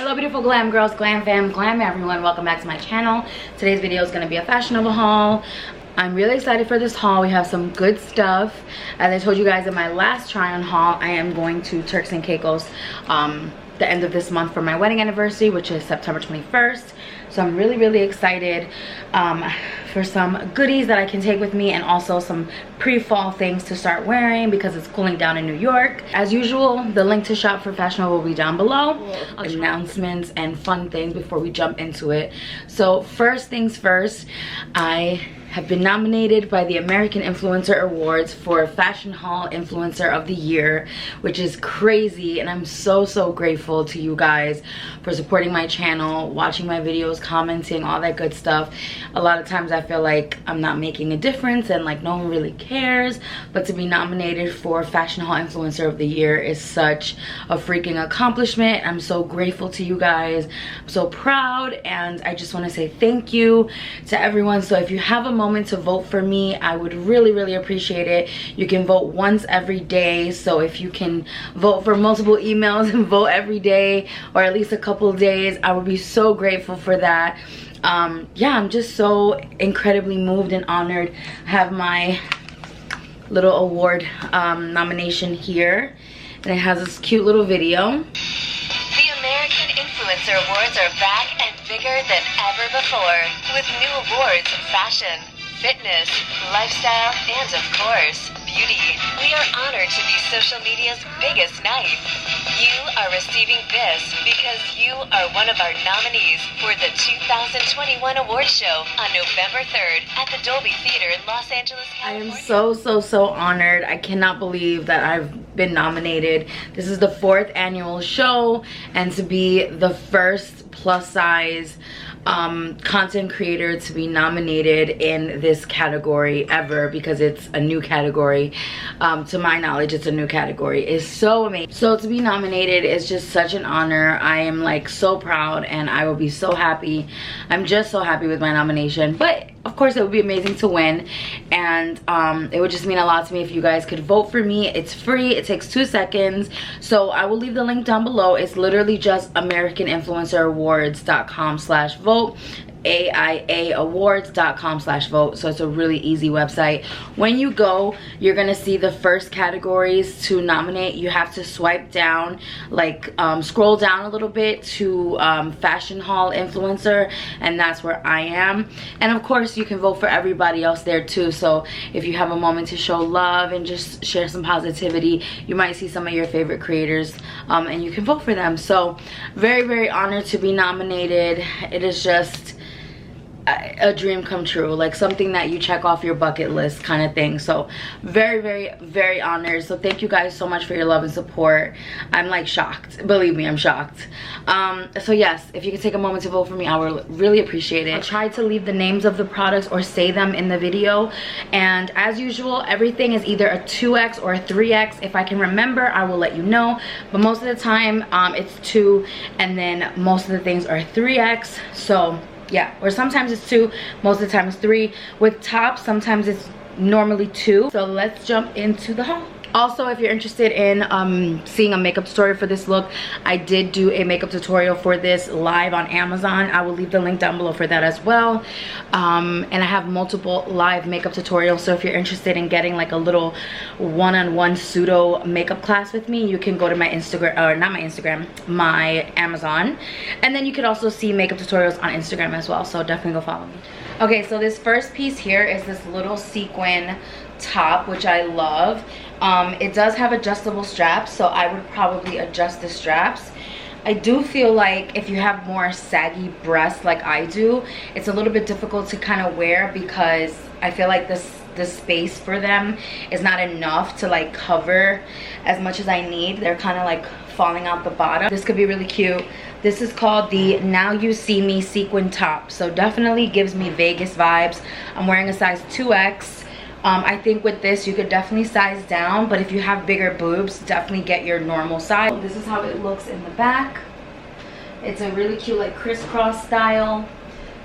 Hello beautiful glam girls, glam fam, glam everyone, welcome back to my channel. Today's video is going to be a fashionable haul. I'm really excited for this haul. We have some good stuff. As I told you guys in my last try on haul, I am going to Turks and Caicos the end of this month for my wedding anniversary, which is September 21st. So I'm really excited for some goodies that I can take with me, and also some pre-fall things to start wearing because it's cooling down in New York. As usual, the link to shop for fashionable will be down below. Announcements and fun things before we jump into it. So first things first, I have been nominated by the American Influencer Awards for Fashion Haul Influencer of the Year, which is crazy, and I'm so grateful to you guys for supporting my channel, watching my videos, commenting, all that good stuff. A lot of times I feel like I'm not making a difference and like no one really cares, but to be nominated for Fashion Haul Influencer of the Year is such a freaking accomplishment. I'm so grateful to you guys. I'm so proud, and I just want to say thank you to everyone. So if you have a moment to vote for me, I would really appreciate it. You can vote once every day, so if you can vote for multiple emails and vote every day or at least a couple of days, I would be so grateful for that. Yeah, I'm just so incredibly moved and honored. I have my little award nomination here, and it has this cute little video. The American Influencer Awards are back and bigger than ever before, with new awards in fashion, fitness, lifestyle, and of course, beauty. We are honored to be social media's biggest night. You are receiving this because you are one of our nominees for the 2021 award show on November 3rd at the Dolby Theater in Los Angeles, California. I am so honored. I cannot believe that I've been nominated. This is the 4th annual show, and to be the first plus size content creator to be nominated in this category ever, because it's a new category. To my knowledge, it's a new category. It's so amazing. So to be nominated is just such an honor. I am like so proud, and I will be so happy. I'm just so happy with my nomination, but of course it would be amazing to win, and it would just mean a lot to me if you guys could vote for me. It's free, it takes 2 seconds, so I will leave the link down below. It's literally just AmericanInfluencerAwards.com/vote, AIAawards.com/vote. So it's a really easy website. When you go, you're gonna see the first categories to nominate. You have to swipe down, like scroll down a little bit to Fashion Haul Influencer, and that's where I am. And of course you can vote for everybody else there too, so if you have a moment to show love and just share some positivity, you might see some of your favorite creators and you can vote for them. So very honored to be nominated. It is just a dream come true, like something that you check off your bucket list kind of thing. So very honored. So thank you guys so much for your love and support. I'm like shocked, believe me, I'm shocked. So yes, if you could take a moment to vote for me, I would really appreciate it. I tried to leave the names of the products or say them in the video, and as usual, everything is either a 2X or a 3X. If I can remember, I will let you know, but most of the time it's 2, and then most of the things are 3X. So yeah, or sometimes it's 2, most of the time it's 3. With tops, sometimes it's normally 2. So let's jump into the haul. Also, if you're interested in seeing a makeup tutorial for this look, I did do a makeup tutorial for this live on Amazon. I will leave the link down below for that as well. And I have multiple live makeup tutorials, so if you're interested in getting like a little one-on-one pseudo makeup class with me, you can go to my Instagram, or not my Instagram, my Amazon. And then you could also see makeup tutorials on Instagram as well, so definitely go follow me. Okay, so this first piece here is this little sequin top, which I love. It does have adjustable straps, so I would probably adjust the straps. I do feel like if you have more saggy breasts like I do, it's a little bit difficult to kind of wear, because I feel like the space for them is not enough to like cover as much as I need. They're kind of like falling out the bottom. This could be really cute. This is called the Now You See Me sequin top, so definitely gives me Vegas vibes. I'm wearing a size 2X. I think with this you could definitely size down, but if you have bigger boobs, definitely get your normal size. This is how it looks in the back. It's a really cute like crisscross style.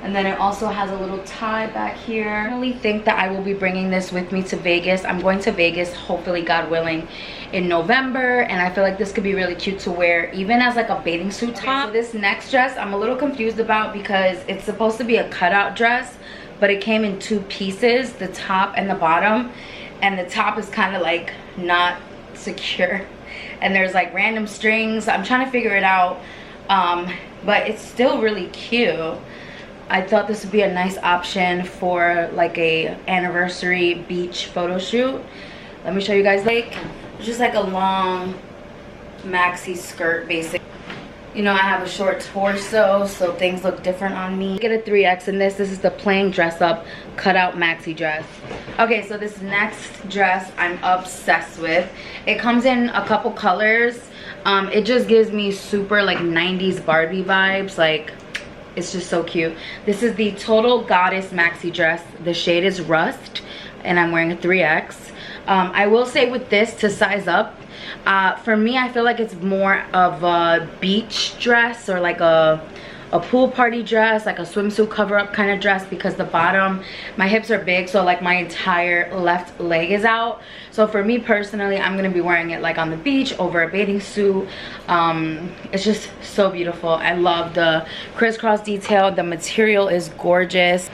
And then it also has a little tie back here. I really think that I will be bringing this with me to Vegas. I'm going to Vegas, hopefully, God willing, in November. And I feel like this could be really cute to wear, even as like a bathing suit top. So this next dress, I'm a little confused about because it's supposed to be a cutout dress, but it came in 2 pieces, the top and the bottom. And the top is kind of like not secure. And there's like random strings. I'm trying to figure it out. But it's still really cute. I thought this would be a nice option for like a anniversary beach photo shoot. Let me show you guys. Like, it's just like a long maxi skirt, basically. You know, I have a short torso, so things look different on me. Get a 3X in this. This is the plain dress up cutout maxi dress. Okay, so this next dress I'm obsessed with. It comes in a couple colors. It just gives me super like 90s Barbie vibes. Like, it's just so cute. This is the Total Goddess maxi dress. The shade is Rust, and I'm wearing a 3X. I will say with this, to size up, for me, I feel like it's more of a beach dress or like a pool party dress, like a swimsuit cover-up kind of dress, because the bottom, my hips are big, so like my entire left leg is out. So for me personally, I'm gonna be wearing it like on the beach over a bathing suit. It's just so beautiful. I love the crisscross detail. The material is gorgeous.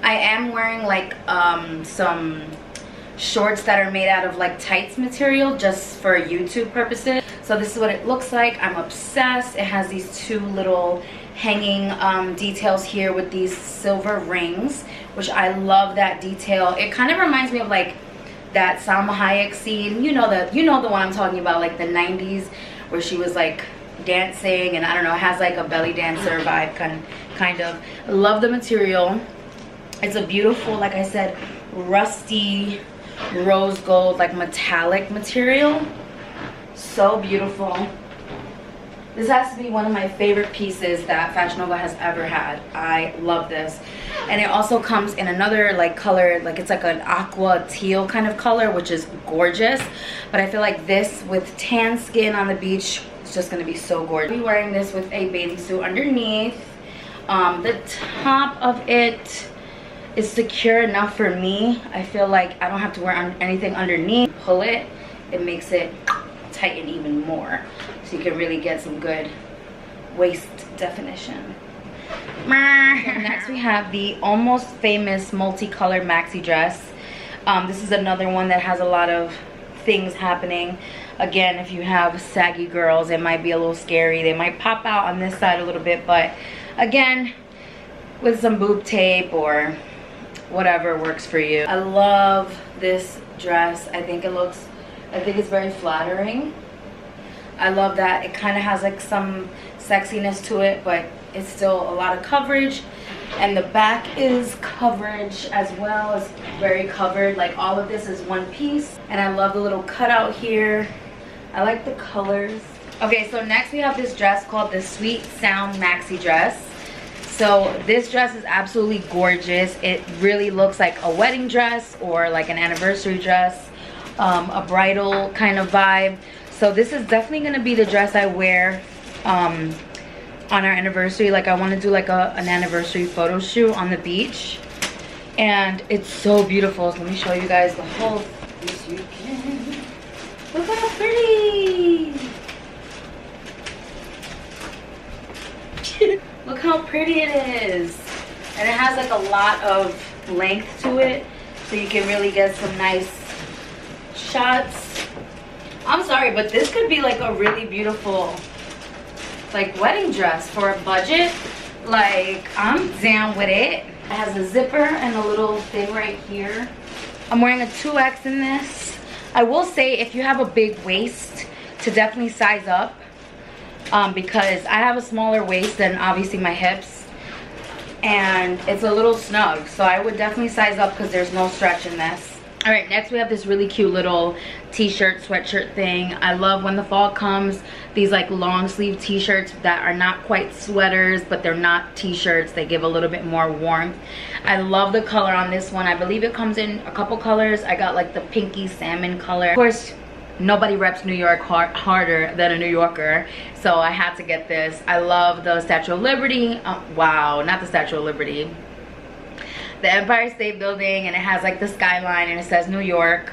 I am wearing like some shorts that are made out of like tights material just for YouTube purposes. So this is what it looks like. I'm obsessed. It has these 2 little hanging details here with these silver rings, which I love that detail. It kind of reminds me of like that Salma Hayek scene. You know the one I'm talking about, like the 90s, where she was like dancing, and I don't know, it has like a belly dancer vibe kind of. I love the material. It's a beautiful, like I said, rusty rose gold, like metallic material. So beautiful. This has to be one of my favorite pieces that Fashion Nova has ever had. I love this. And it also comes in another like color, like it's like an aqua teal kind of color, which is gorgeous. But I feel like this with tan skin on the beach, it's just gonna be so gorgeous. I'll be wearing this with a bathing suit underneath. The top of it is secure enough for me. I feel like I don't have to wear anything underneath. Pull it, it makes it tighten even more, so you can really get some good waist definition. Next we have the Almost Famous Multicolored maxi dress. This is another one that has a lot of things happening. Again, if you have saggy girls, it might be a little scary. They might pop out on this side a little bit, but again, with some boob tape or whatever works for you. I love this dress. I think it's very flattering. I love that it kind of has like some sexiness to it, but it's still a lot of coverage. And the back is coverage as well. It's very covered. Like all of this is one piece. And I love the little cutout here. I like the colors. Okay, so next we have this dress called the Sweet Sound maxi dress. So this dress is absolutely gorgeous. It really looks like a wedding dress or like an anniversary dress, a bridal kind of vibe. So this is definitely going to be the dress I wear on our anniversary. Like I want to do like an anniversary photo shoot on the beach, and it's so beautiful. So let me show you guys the whole. Yes, you can. Look how pretty. Look how pretty it is. And it has like a lot of length to it, so you can really get some nice shots. I'm sorry, but this could be like a really beautiful like wedding dress for a budget. Like, I'm down with it. It has a zipper and a little thing right here. I'm wearing a 2X in this. I will say, if you have a big waist, to definitely size up, because I have a smaller waist than obviously my hips, and it's a little snug, so I would definitely size up because there's no stretch in this. All right, next we have this really cute little t-shirt, sweatshirt thing. I love when the fall comes, these like long sleeve t-shirts that are not quite sweaters, but they're not t-shirts. They give a little bit more warmth. I love the color on this one. I believe it comes in a couple colors. I got like the pinky salmon color. Of course, nobody reps New York harder than a New Yorker, so I had to get this. I love the Statue of Liberty. Wow, not the Statue of Liberty, the Empire State Building, and it has like the skyline and it says New York,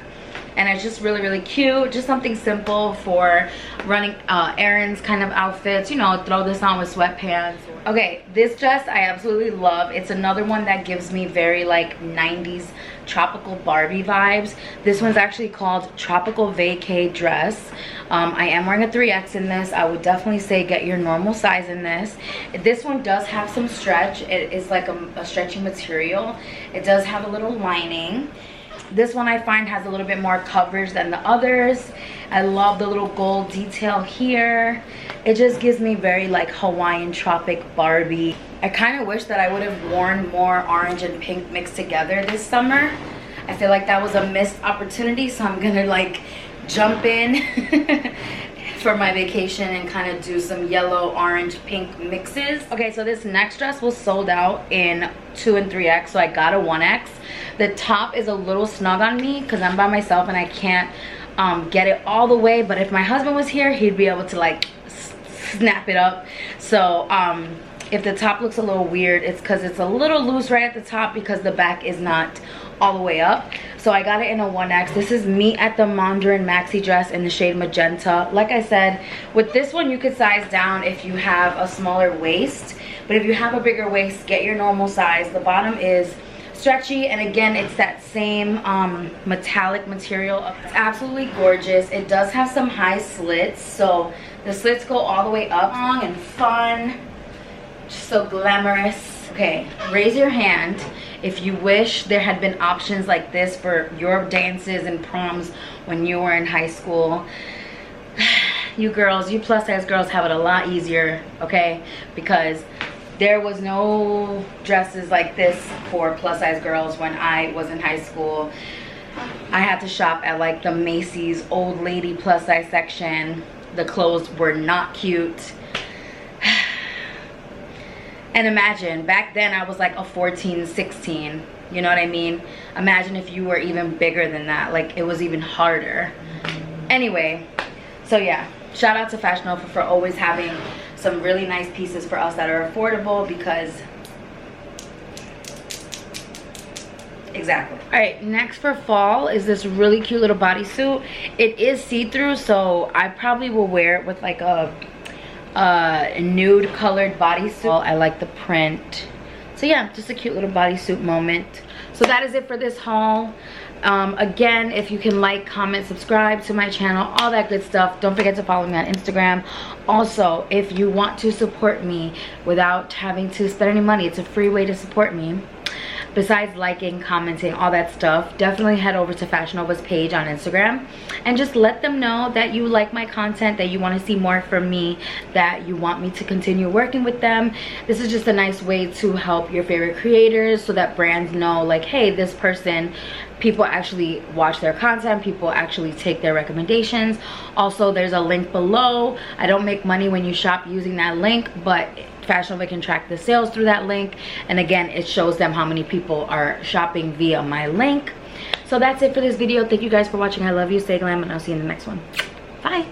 and it's just really, really cute. Just something simple for running errands kind of outfits, you know, throw this on with sweatpants. Okay, this dress I absolutely love. It's another one that gives me very like 90s tropical Barbie vibes. This one's actually called Tropical Vacay Dress. I am wearing a 3X in this. I would definitely say get your normal size in this. This one does have some stretch. It is like a stretchy material. It does have a little lining. This one I find has a little bit more coverage than the others. I love the little gold detail here. It just gives me very like Hawaiian tropic Barbie. I kind of wish that I would have worn more orange and pink mixed together this summer. I feel like that was a missed opportunity, so I'm gonna like jump in for my vacation and kind of do some yellow, orange, pink mixes. Okay, so this next dress was sold out in 2 and 3X, so I got a 1X. The top is a little snug on me because I'm by myself and I can't get it all the way, but if my husband was here, he'd be able to like snap it up. So if the top looks a little weird, it's because it's a little loose right at the top because the back is not all the way up. So I got it in a 1X. This is me at the Mandarin Maxi Dress in the shade Magenta. Like I said, with this one you could size down if you have a smaller waist, but if you have a bigger waist, get your normal size. The bottom is stretchy, and again, it's that same metallic material. It's absolutely gorgeous. It does have some high slits, so the slits go all the way up. Long and fun, just so glamorous. Okay, raise your hand if you wish there had been options like this for your dances and proms when you were in high school. You girls, you plus size girls have it a lot easier, okay? Because there was no dresses like this for plus size girls when I was in high school. I had to shop at like the Macy's old lady plus size section. The clothes were not cute. And imagine, back then I was like a 14, 16. You know what I mean? Imagine if you were even bigger than that. Like, it was even harder. Anyway, so yeah. Shout out to Fashion Nova for always having some really nice pieces for us that are affordable, because exactly. All right, next for fall is this really cute little bodysuit. It is see-through, so I probably will wear it with like a nude colored bodysuit. I like the print. So yeah, just a cute little bodysuit moment. So that is it for this haul. Again, if you can like, comment, subscribe to my channel, all that good stuff. Don't forget to follow me on Instagram. Also, if you want to support me without having to spend any money, it's a free way to support me. Besides liking, commenting, all that stuff, definitely head over to Fashion Nova's page on Instagram and just let them know that you like my content, that you want to see more from me, that you want me to continue working with them. This is just a nice way to help your favorite creators, so that brands know like, hey, this person, people actually watch their content, people actually take their recommendations. Also, there's a link below. I don't make money when you shop using that link, but Fashion Nova can track the sales through that link, and again, it shows them how many people are shopping via my link. So that's it for this video. Thank you guys for watching. I love you. Stay glam, and I'll see you in the next one. Bye.